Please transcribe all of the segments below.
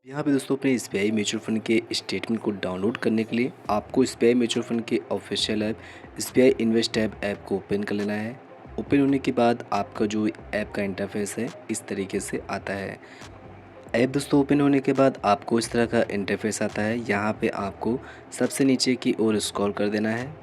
यहाँ पे दोस्तों अपने एसबीआई म्यूचुअल फ़ंड के स्टेटमेंट को डाउनलोड करने के लिए आपको एसबीआई म्यूचुअल फ़ंड के official app SBI invest app को ओपन कर लेना है। ओपन होने के बाद आपका जो ऐप का इंटरफेस है इस तरीके से आता है। ऐप दोस्तों ओपन होने के बाद आपको इस तरह का इंटरफेस आता है। यहाँ पे आपको सबसे नीचे की ओर स्क्रॉल कर देना है।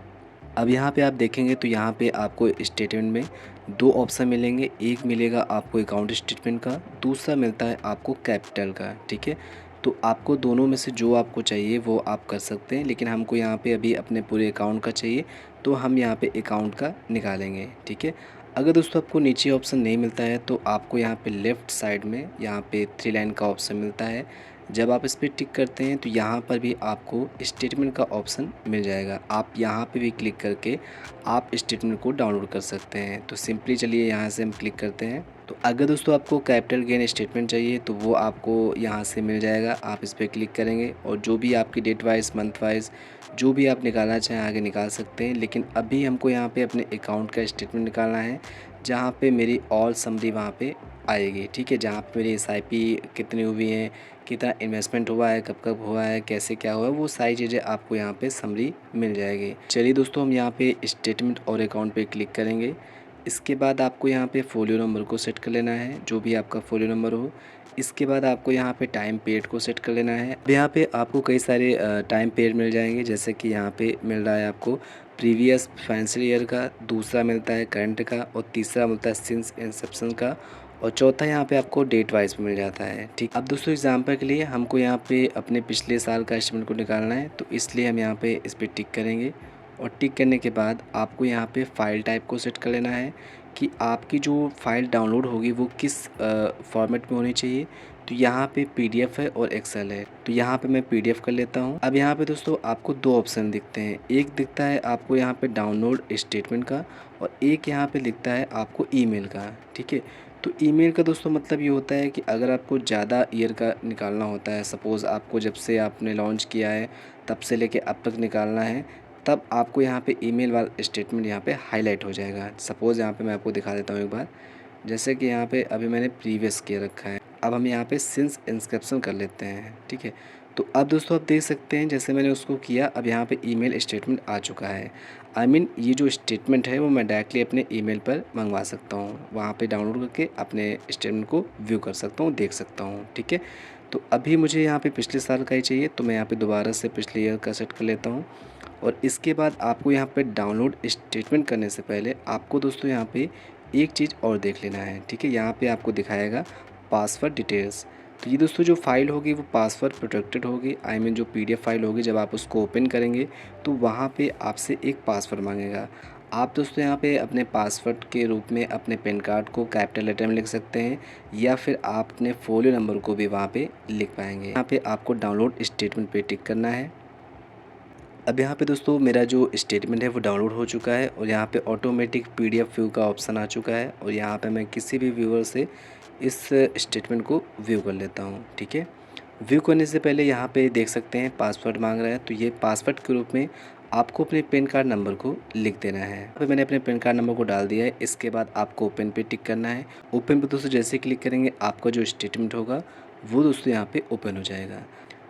अब यहाँ पे आप देखेंगे तो यहाँ पे आपको स्टेटमेंट में दो ऑप्शन मिलेंगे। एक मिलेगा आपको अकाउंट स्टेटमेंट का, दूसरा मिलता है आपको कैपिटल का। ठीक है, तो आपको दोनों में से जो आपको चाहिए वो आप कर सकते हैं, लेकिन हमको यहाँ पे अभी अपने पूरे अकाउंट का चाहिए तो हम यहाँ पे अकाउंट का निकालेंगे। ठीक है, अगर दोस्तों आपको नीचे ऑप्शन नहीं मिलता है तो आपको यहाँ पे लेफ़्ट साइड में यहाँ पे 3 लाइन का ऑप्शन मिलता है। जब आप इस पर टिक करते हैं तो यहाँ पर भी आपको स्टेटमेंट का ऑप्शन मिल जाएगा। आप यहाँ पे भी क्लिक करके आप स्टेटमेंट को डाउनलोड कर सकते हैं। तो सिंपली चलिए यहाँ से हम क्लिक करते हैं। तो अगर दोस्तों आपको कैपिटल गेन स्टेटमेंट चाहिए तो वो आपको यहाँ से मिल जाएगा। आप इस पर क्लिक करेंगे और जो भी आपकी डेट वाइज, मंथ वाइज जो भी आप निकालना चाहें आगे निकाल सकते हैं। लेकिन अभी हमको यहाँ पे अपने अकाउंट का स्टेटमेंट निकालना है, जहाँ पे मेरी ऑल समरी वहाँ पे आएगी। ठीक है, जहाँ पे मेरी एसआईपी कितनी हुई है, कितना इन्वेस्टमेंट हुआ है, कब कब हुआ है, कैसे क्या हुआ है, वो सारी चीज़ें आपको यहाँ पे समरी मिल जाएगी। चलिए दोस्तों हम यहाँ पे स्टेटमेंट और अकाउंट पे क्लिक करेंगे। इसके बाद आपको यहाँ पे फोलियो नंबर को सेट कर लेना है, जो भी आपका फोलियो नंबर हो। इसके बाद आपको यहाँ पे टाइम पीरियड को सेट कर लेना है। अब यहाँ पे आपको कई सारे टाइम पीरियड मिल जाएंगे, जैसे कि यहाँ पे मिल रहा है आपको प्रीवियस फाइनेंशियल ईयर का, दूसरा मिलता है करंट का, और तीसरा मिलता है सिंस इंसेप्शन का, और चौथा यहाँ पे आपको डेट वाइज मिल जाता है। ठीक, अब दोस्तों एग्जाम्पल के लिए हमको यहाँ पे अपने पिछले साल का एस्टिमेट को निकालना है, तो इसलिए हम यहाँ पे इस पर टिक करेंगे। और टिक करने के बाद आपको यहाँ पे फ़ाइल टाइप को सेट कर लेना है कि आपकी जो फ़ाइल डाउनलोड होगी वो किस फॉर्मेट में होनी चाहिए। तो यहाँ पे पीडीएफ है और एक्सेल है, तो यहाँ पे मैं पीडीएफ कर लेता हूँ। अब यहाँ पे दोस्तों आपको दो ऑप्शन दिखते हैं, एक दिखता है आपको यहाँ पे डाउनलोड स्टेटमेंट का, और एक यहाँ पे दिखता है आपको ईमेल का। ठीक है, तो ईमेल का दोस्तों मतलब ये होता है कि अगर आपको ज़्यादा ईयर का निकालना होता है, सपोज़ आपको जब से आपने लॉन्च किया है तब से लेके अब तक निकालना है, तब आपको यहाँ पे ईमेल वाला स्टेटमेंट यहाँ पे हाईलाइट हो जाएगा। सपोज़ यहाँ पे मैं आपको दिखा देता हूँ एक बार, जैसे कि यहाँ पे अभी मैंने प्रीवियस किया रखा है। अब हम यहाँ पे सिंस इंस्क्रिप्शन कर लेते हैं। ठीक है, तो अब दोस्तों आप देख सकते हैं जैसे मैंने उसको किया, अब यहाँ पे ईमेल स्टेटमेंट आ चुका है। ये जो स्टेटमेंट है वो मैं डायरेक्टली अपने ईमेल पर मंगवा सकता हूँ, वहाँ पे डाउनलोड करके अपने स्टेटमेंट को व्यू कर सकता हूँ, देख सकता हूँ। ठीक है, तो अभी मुझे यहाँ पे पिछले साल का ही चाहिए, तो मैं यहाँ पे दोबारा से पिछले ईयर का सेट कर लेता हूँ। और इसके बाद आपको यहाँ पे डाउनलोड स्टेटमेंट करने से पहले आपको दोस्तों यहाँ पे एक चीज़ और देख लेना है। ठीक है, यहाँ पे आपको दिखाएगा पासवर्ड डिटेल्स। तो ये दोस्तों जो फाइल होगी वो पासवर्ड प्रोटेक्टेड होगी। जो पीडीएफ फाइल होगी जब आप उसको ओपन करेंगे तो वहाँ पे आपसे एक पासवर्ड मांगेगा। आप दोस्तों यहाँ पे अपने पासवर्ड के रूप में अपने पैन कार्ड को कैपिटल लेटर में लिख सकते हैं, या फिर आप अपने फोलियो नंबर को भी वहाँ पे लिख पाएंगे। यहाँ पे आपको डाउनलोड स्टेटमेंट पे टिक करना है। अब यहाँ पे दोस्तों मेरा जो स्टेटमेंट है वो डाउनलोड हो चुका है, और यहाँ पे ऑटोमेटिक पीडीएफ व्यू का ऑप्शन आ चुका है, और यहाँ पे मैं किसी भी व्यूअर से इस स्टेटमेंट को व्यू कर लेता हूँ। ठीक है, व्यू करने से पहले यहाँ पे देख सकते हैं पासवर्ड मांग रहा है, तो ये पासवर्ड के रूप में आपको अपने पैन कार्ड नंबर को लिख देना है। यहाँ पे मैंने अपने पैन कार्ड नंबर को डाल दिया है। इसके बाद आपको ओपन पे टिक करना है। ओपन पे दोस्तों जैसे क्लिक करेंगे आपका जो स्टेटमेंट होगा वो दोस्तों यहाँ पे ओपन हो जाएगा।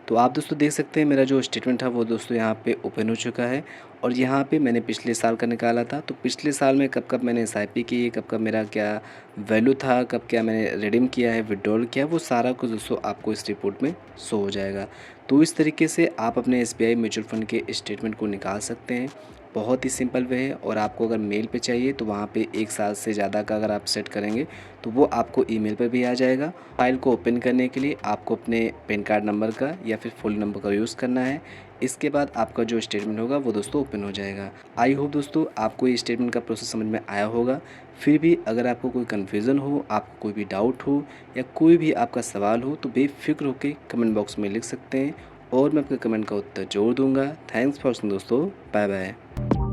तो आप दोस्तों देख सकते हैं मेरा जो स्टेटमेंट था वो दोस्तों यहाँ पे ओपन हो चुका है, और यहाँ पे मैंने पिछले साल का निकाला था। तो पिछले साल में कब कब मैंने एसआईपी की है, कब कब मेरा क्या वैल्यू था, कब क्या मैंने रिडीम किया है, विड्रॉल किया, वो सारा कुछ दोस्तों आपको इस रिपोर्ट में शो हो जाएगा। तो इस तरीके से आप अपने एसबीआई म्यूचुअल फंड के स्टेटमेंट को निकाल सकते हैं। बहुत ही सिंपल वे है, और आपको अगर मेल पे चाहिए तो वहाँ पे 1 साल से ज़्यादा का अगर आप सेट करेंगे तो वो आपको ईमेल पर भी आ जाएगा। फाइल को ओपन करने के लिए आपको अपने पैन कार्ड नंबर का या फिर फ़ोन नंबर का यूज़ करना है। इसके बाद आपका जो स्टेटमेंट होगा वो दोस्तों ओपन हो जाएगा। आई होप दोस्तों आपको ये स्टेटमेंट का प्रोसेस समझ में आया होगा। फिर भी अगर आपको कोई कन्फ्यूज़न हो, आपको कोई भी डाउट हो, या कोई भी आपका सवाल हो, तो बेफ़िक्र होकर कमेंट बॉक्स में लिख सकते हैं, और मैं आपके कमेंट का उत्तर ज़रूर दूँगा। थैंक्स फॉर वॉचिंग दोस्तों, बाय बाय।